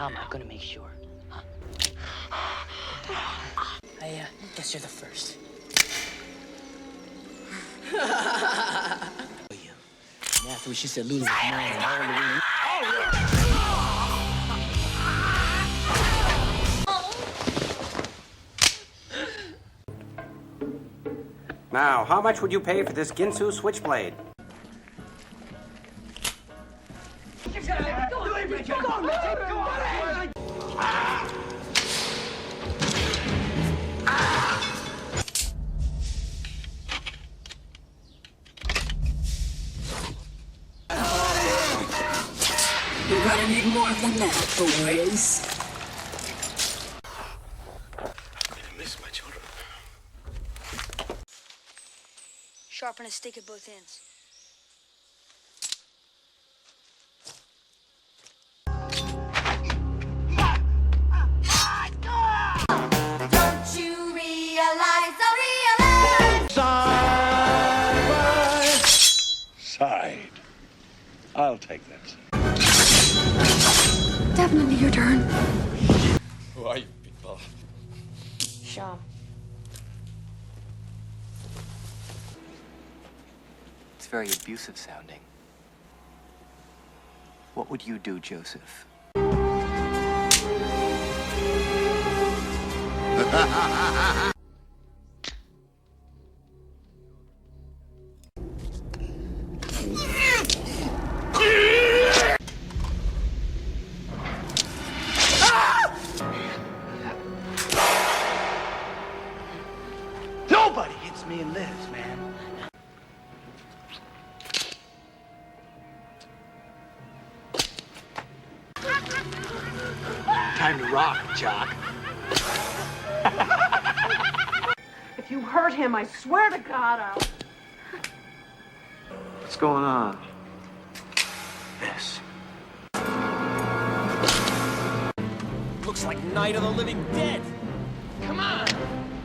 How am I gonna make sure? Huh? I guess you're the first. And after she said Lulu was mine and all the women. Now, how much would you pay for this Ginsu Switchblade? You're gonna need more than that, boys. Sharpen a stick at both ends. Don't you realize, Side. I'll take that. Definitely your turn. Who are you people? Shaw. It's very abusive sounding. What would you do, Joseph? Nobody hits me and lives, man. Time to rock, Jock. If you hurt him, I swear to God I'll... What's going on? This. Looks like Night of the Living Dead. Come on,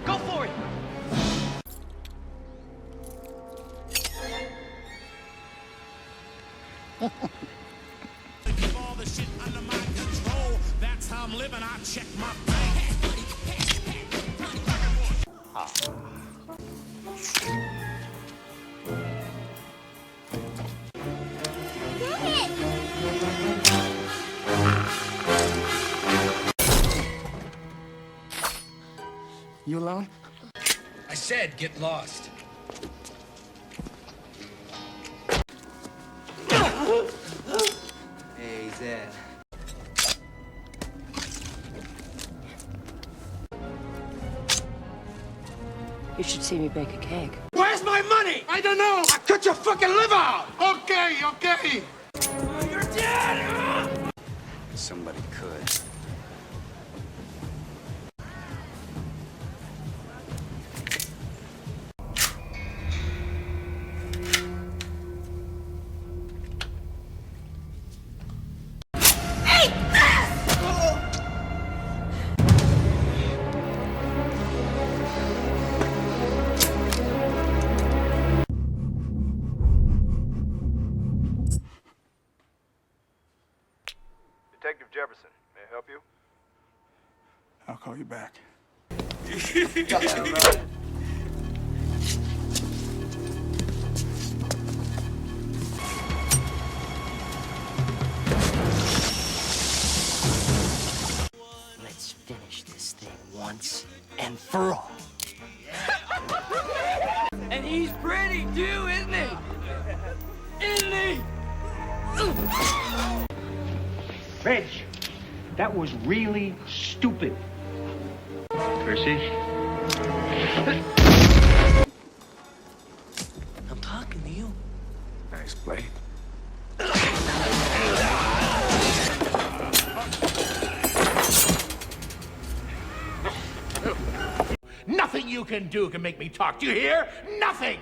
go for it. Keep all the shit under my control. That's how I'm living. I check my bank. You alone? I said get lost. Hey, Zed. You should see me bake a cake. Where's my money? I don't know. I cut your fucking liver out. Okay, okay. You're dead! Somebody could. Detective Jefferson, may I help you? I'll call you back. Let's finish this thing once and for all. And he's pretty too, isn't he? Isn't he? Reg, that was really stupid. Percy? I'm talking to you. Nice blade. Nothing you can do can make me talk. Do you hear? Nothing!